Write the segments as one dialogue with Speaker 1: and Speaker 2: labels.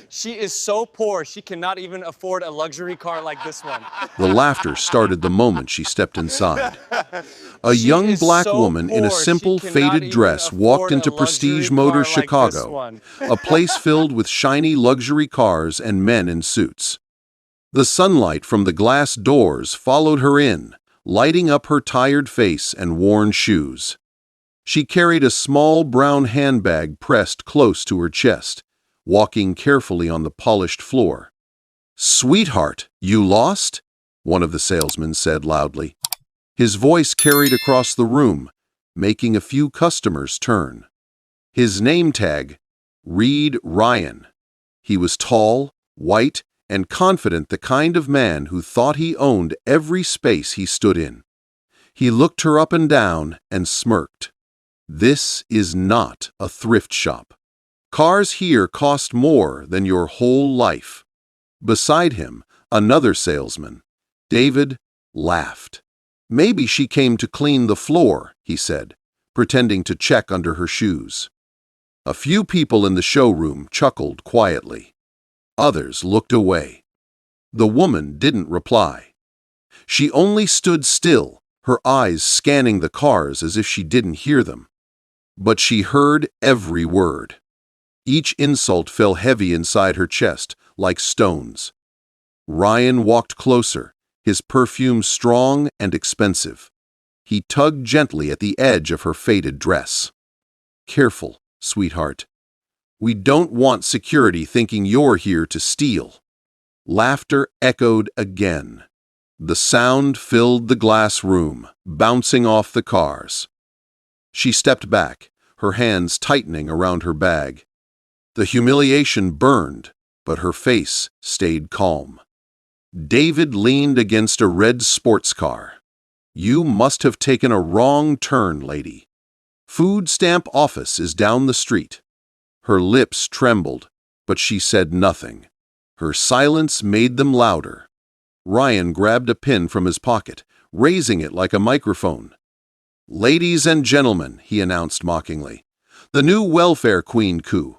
Speaker 1: She is so poor, she cannot even afford a luxury car like this one.
Speaker 2: The laughter started the moment she stepped inside. A
Speaker 1: She
Speaker 2: young
Speaker 1: is
Speaker 2: black
Speaker 1: so
Speaker 2: woman in a
Speaker 1: poor, she
Speaker 2: simple
Speaker 1: cannot
Speaker 2: faded
Speaker 1: even
Speaker 2: dress walked
Speaker 1: afford a
Speaker 2: into Prestige
Speaker 1: luxury
Speaker 2: Motors
Speaker 1: car like this
Speaker 2: Chicago,
Speaker 1: one.
Speaker 2: a place filled with shiny luxury cars and men in suits. The sunlight from the glass doors followed her in, lighting up her tired face and worn shoes. She carried a small brown handbag pressed close to her chest, walking carefully on the polished floor. "Sweetheart, you lost?" one of the salesmen said loudly. His voice carried across the room, making a few customers turn. His name tag, read Ryan. He was tall, white, and confident, the kind of man who thought he owned every space he stood in. He looked her up and down and smirked. "This is not a thrift shop. Cars here cost more than your whole life." Beside him, another salesman, David, laughed. "Maybe she came to clean the floor," he said, pretending to check under her shoes. A few people in the showroom chuckled quietly. Others looked away. The woman didn't reply. She only stood still, her eyes scanning the cars as if she didn't hear them. But she heard every word. Each insult fell heavy inside her chest, like stones. Ryan walked closer, his perfume strong and expensive. He tugged gently at the edge of her faded dress. "Careful, sweetheart. We don't want security thinking you're here to steal." Laughter echoed again. The sound filled the glass room, bouncing off the cars. She stepped back, her hands tightening around her bag. The humiliation burned, but her face stayed calm. David leaned against a red sports car. "You must have taken a wrong turn, lady. Food stamp office is down the street." Her lips trembled, but she said nothing. Her silence made them louder. Ryan grabbed a pin from his pocket, raising it like a microphone. "Ladies and gentlemen," he announced mockingly, "the new welfare queen coup.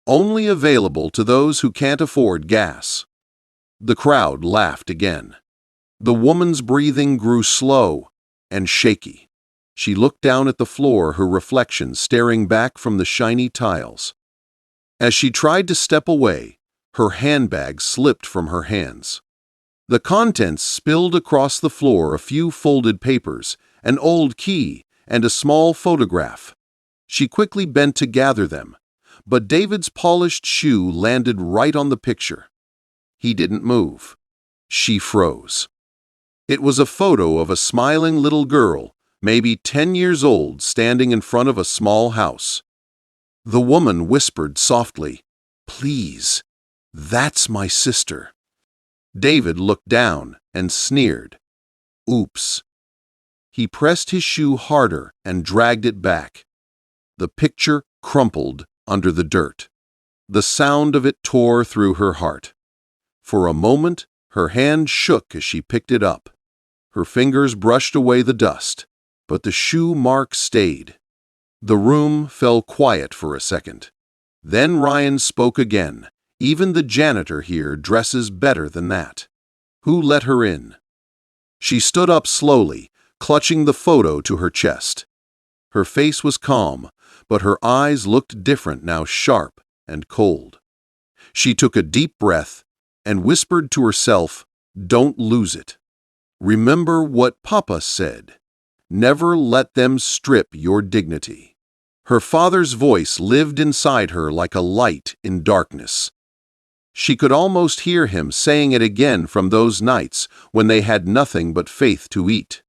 Speaker 2: Only available to those who can't afford gas." The crowd laughed again. The woman's breathing grew slow and shaky. She looked down at the floor, her reflection staring back from the shiny tiles. As she tried to step away, her handbag slipped from her hands. The contents spilled across the floor, a few folded papers, an old key, and a small photograph. She quickly bent to gather them, but David's polished shoe landed right on the picture. He didn't move. She froze. It was a photo of a smiling little girl, maybe 10 years old, standing in front of a small house. The woman whispered softly, "Please, that's my sister." David looked down and sneered. "Oops." He pressed his shoe harder and dragged it back. The picture crumpled under the dirt. The sound of it tore through her heart. For a moment, her hand shook as she picked it up. Her fingers brushed away the dust, but the shoe mark stayed. The room fell quiet for a second. Then Ryan spoke again. "Even the janitor here dresses better than that. Who let her in?" She stood up slowly, clutching the photo to her chest. Her face was calm, but her eyes looked different now, sharp and cold. She took a deep breath and whispered to herself, "Don't lose it. Remember what Papa said. Never let them strip your dignity." Her father's voice lived inside her like a light in darkness. She could almost hear him saying it again from those nights when they had nothing but faith to eat.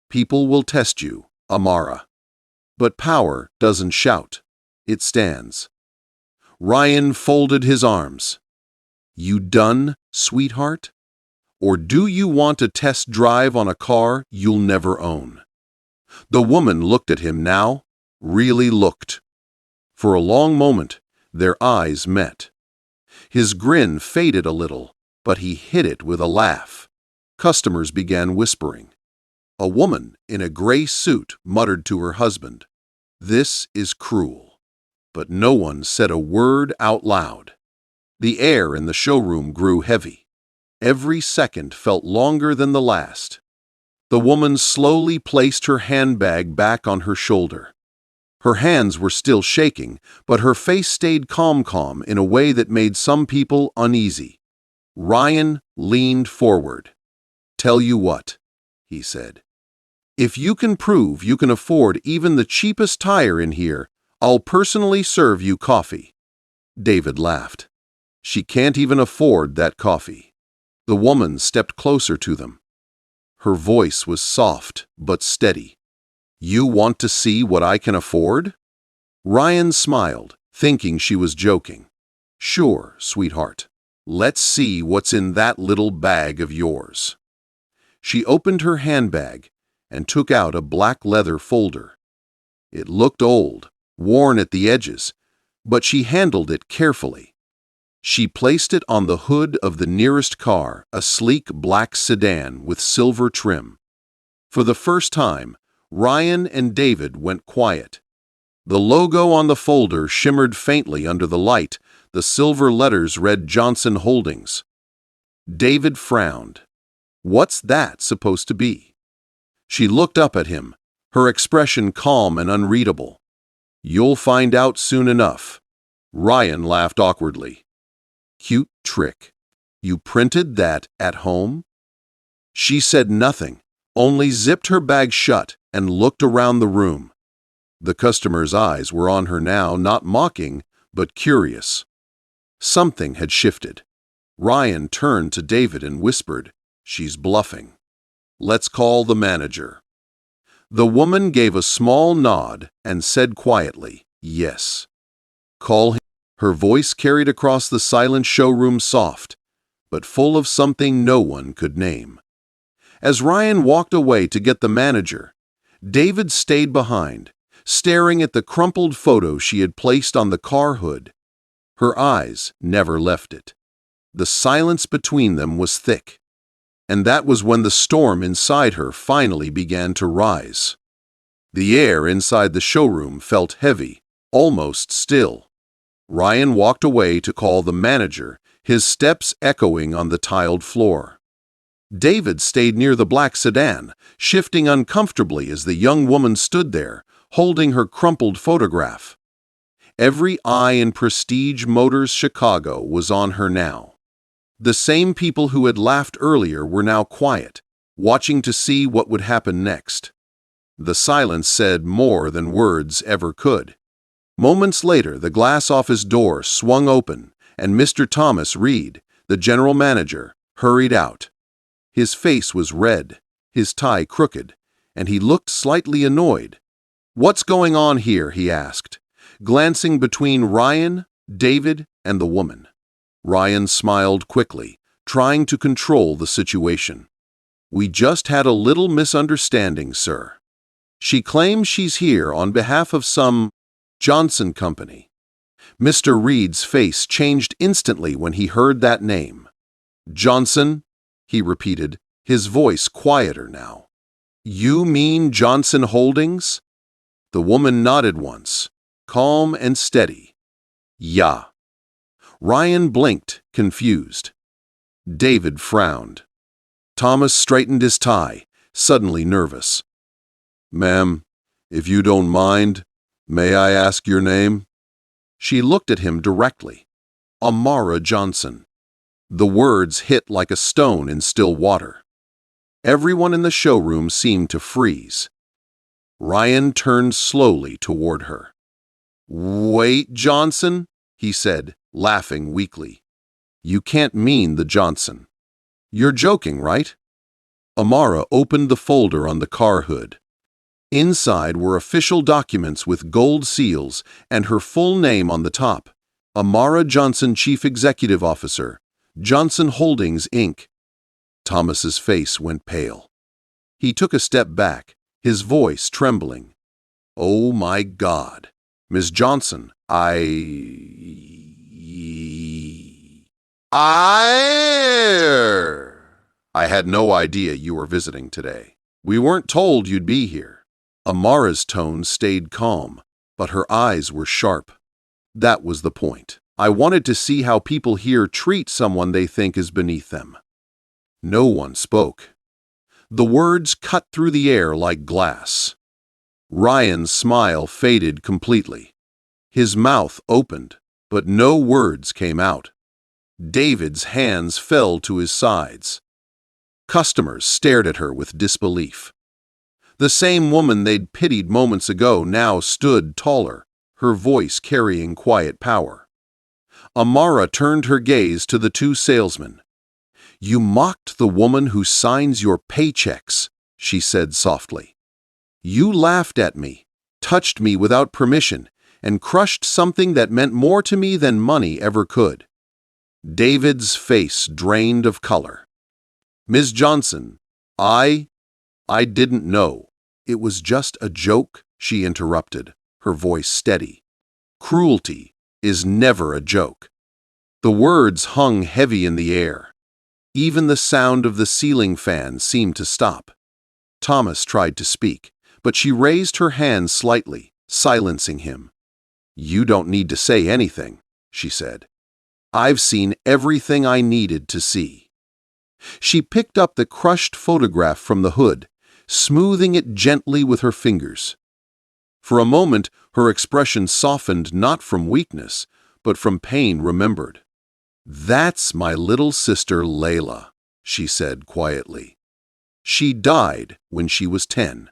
Speaker 2: "People will test you, Amara. But power doesn't shout. It stands." Ryan folded his arms. "You done, sweetheart? Or do you want a test drive on a car you'll never own?" The woman looked at him now, really looked. For a long moment, their eyes met. His grin faded a little, but he hid it with a laugh. Customers began whispering. A woman in a gray suit muttered to her husband, "This is cruel." But no one said a word out loud. The air in the showroom grew heavy. Every second felt longer than the last. The woman slowly placed her handbag back on her shoulder. Her hands were still shaking, but her face stayed calm in a way that made some people uneasy. Ryan leaned forward. "Tell you what," he said. "If you can prove you can afford even the cheapest tire in here, I'll personally serve you coffee." David laughed. "She can't even afford that coffee." The woman stepped closer to them. Her voice was soft but steady. "You want to see what I can afford?" Ryan smiled, thinking she was joking. "Sure, sweetheart. Let's see what's in that little bag of yours." She opened her handbag and took out a black leather folder. It looked old, worn at the edges, but she handled it carefully. She placed it on the hood of the nearest car, a sleek black sedan with silver trim. For the first time, Ryan and David went quiet. The logo on the folder shimmered faintly under the light. The silver letters read Johnson Holdings. David frowned. "What's that supposed to be?" She looked up at him, her expression calm and unreadable. "You'll find out soon enough." Ryan laughed awkwardly. "Cute trick. You printed that at home?" She said nothing, only zipped her bag shut and looked around the room. The customer's eyes were on her now, not mocking, but curious. Something had shifted. Ryan turned to David and whispered, "She's bluffing. Let's call the manager." The woman gave a small nod and said quietly, "Yes." "Call him." Her voice carried across the silent showroom, soft, but full of something no one could name. As Ryan walked away to get the manager, David stayed behind, staring at the crumpled photo she had placed on the car hood. Her eyes never left it. The silence between them was thick, and that was when the storm inside her finally began to rise. The air inside the showroom felt heavy, almost still. Ryan walked away to call the manager, his steps echoing on the tiled floor. David stayed near the black sedan, shifting uncomfortably as the young woman stood there, holding her crumpled photograph. Every eye in Prestige Motors Chicago was on her now. The same people who had laughed earlier were now quiet, watching to see what would happen next. The silence said more than words ever could. Moments later, the glass office door swung open, and Mr. Thomas Reed, the general manager, hurried out. His face was red, his tie crooked, and he looked slightly annoyed. "What's going on here?" he asked, glancing between Ryan, David, and the woman. Ryan smiled quickly, trying to control the situation. "We just had a little misunderstanding, sir. She claims she's here on behalf of some Johnson company." Mr. Reed's face changed instantly when he heard that name. "Johnson?" he repeated, his voice quieter now. "You mean Johnson Holdings?" The woman nodded once, calm and steady. "Yeah." Ryan blinked, confused. David frowned. Thomas straightened his tie, suddenly nervous. "Ma'am, if you don't mind, may I ask your name?" She looked at him directly. "Amara Johnson." The words hit like a stone in still water. Everyone in the showroom seemed to freeze. Ryan turned slowly toward her. "Wait, Johnson," he said, laughing weakly. "You can't mean the Johnson. You're joking, right?" Amara opened the folder on the car hood. Inside were official documents with gold seals and her full name on the top. Amara Johnson, Chief Executive Officer, Johnson Holdings, Inc. Thomas's face went pale. He took a step back, his voice trembling. "Oh my God, Miss Johnson, I had no idea you were visiting today. We weren't told you'd be here." Amara's tone stayed calm, but her eyes were sharp. That was the point. I wanted to see how people here treat someone they think is beneath them." No one spoke. The words cut through the air like glass. Ryan's smile faded completely. His mouth opened, but no words came out. David's hands fell to his sides. Customers stared at her with disbelief. The same woman they'd pitied moments ago now stood taller, her voice carrying quiet power. Amara turned her gaze to the two salesmen. "You mocked the woman who signs your paychecks," she said softly. "You laughed at me, touched me without permission, and crushed something that meant more to me than money ever could." David's face drained of color. "Ms. Johnson, I didn't know. It was just a joke," she interrupted, her voice steady. "Cruelty is never a joke." The words hung heavy in the air. Even the sound of the ceiling fan seemed to stop. Thomas tried to speak, but she raised her hand slightly, silencing him. "You don't need to say anything," she said. "I've seen everything I needed to see." She picked up the crushed photograph from the hood, smoothing it gently with her fingers. For a moment, her expression softened not from weakness, but from pain remembered. "That's my little sister Layla," she said quietly. "She died when she was 10.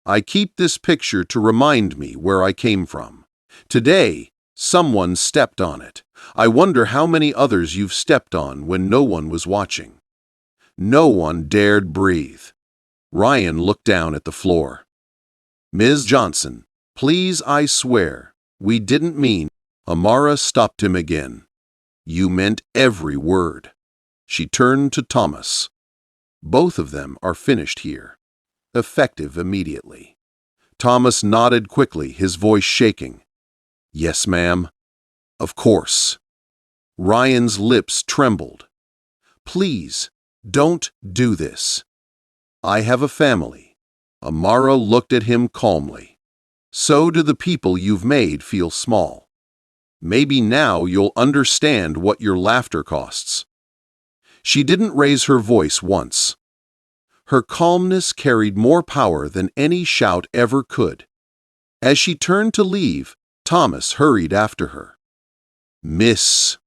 Speaker 2: I keep this picture to remind me where I came from. Today, someone stepped on it. I wonder how many others you've stepped on when no one was watching." No one dared breathe. Ryan looked down at the floor. "Ms. Johnson, please, I swear, we didn't mean—" Amara stopped him again. "You meant every word." She turned to Thomas. "Both of them are finished here. Effective immediately." Thomas nodded quickly, his voice shaking. "Yes, ma'am." "Of course." Ryan's lips trembled. "Please, don't do this. I have a family." Amara looked at him calmly. "So do the people you've made feel small. Maybe now you'll understand what your laughter costs." She didn't raise her voice once. Her calmness carried more power than any shout ever could. As she turned to leave, Thomas hurried after her. "Miss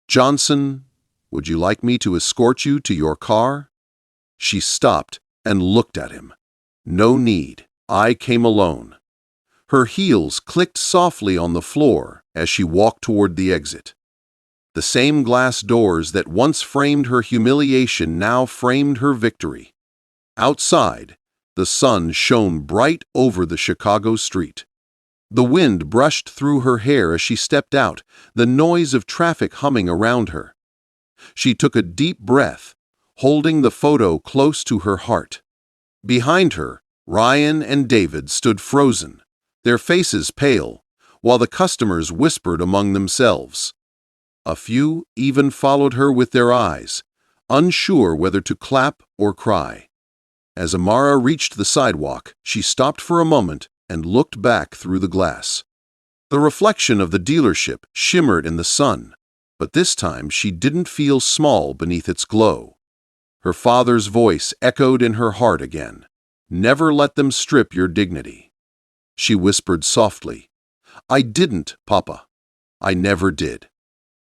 Speaker 2: Johnson, would you like me to escort you to your car?" She stopped and looked at him. "No need. I came alone." Her heels clicked softly on the floor as she walked toward the exit. The same glass doors that once framed her humiliation now framed her victory. Outside, the sun shone bright over the Chicago street. The wind brushed through her hair as she stepped out, the noise of traffic humming around her. She took a deep breath, holding the photo close to her heart. Behind her, Ryan and David stood frozen, their faces pale, while the customers whispered among themselves. A few even followed her with their eyes, unsure whether to clap or cry. As Amara reached the sidewalk, she stopped for a moment and looked back through the glass. The reflection of the dealership shimmered in the sun, but this time she didn't feel small beneath its glow. Her father's voice echoed in her heart again. "Never let them strip your dignity." She whispered softly, "I didn't, Papa. I never did."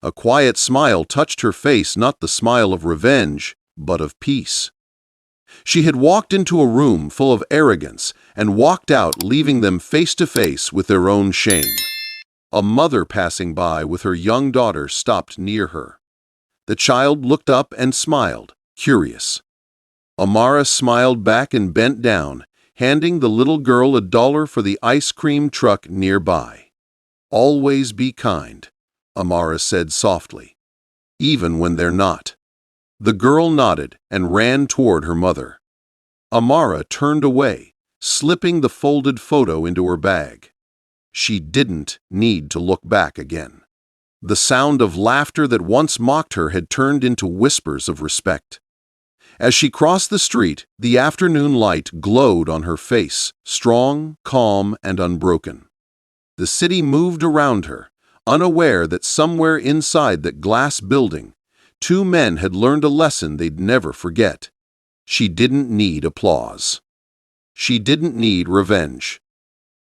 Speaker 2: A quiet smile touched her face, not the smile of revenge, but of peace. She had walked into a room full of arrogance and walked out, leaving them face to face with their own shame. A mother passing by with her young daughter stopped near her. The child looked up and smiled, curious. Amara smiled back and bent down, handing the little girl $1 for the ice cream truck nearby. "Always be kind," Amara said softly, "even when they're not." The girl nodded and ran toward her mother. Amara turned away, slipping the folded photo into her bag. She didn't need to look back again. The sound of laughter that once mocked her had turned into whispers of respect. As she crossed the street, the afternoon light glowed on her face, strong, calm, and unbroken. The city moved around her, unaware that somewhere inside that glass building, two men had learned a lesson they'd never forget. She didn't need applause. She didn't need revenge.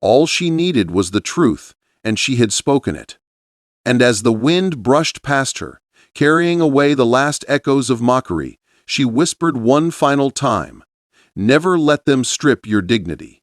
Speaker 2: All she needed was the truth, and she had spoken it. And as the wind brushed past her, carrying away the last echoes of mockery, she whispered one final time, "Never let them strip your dignity."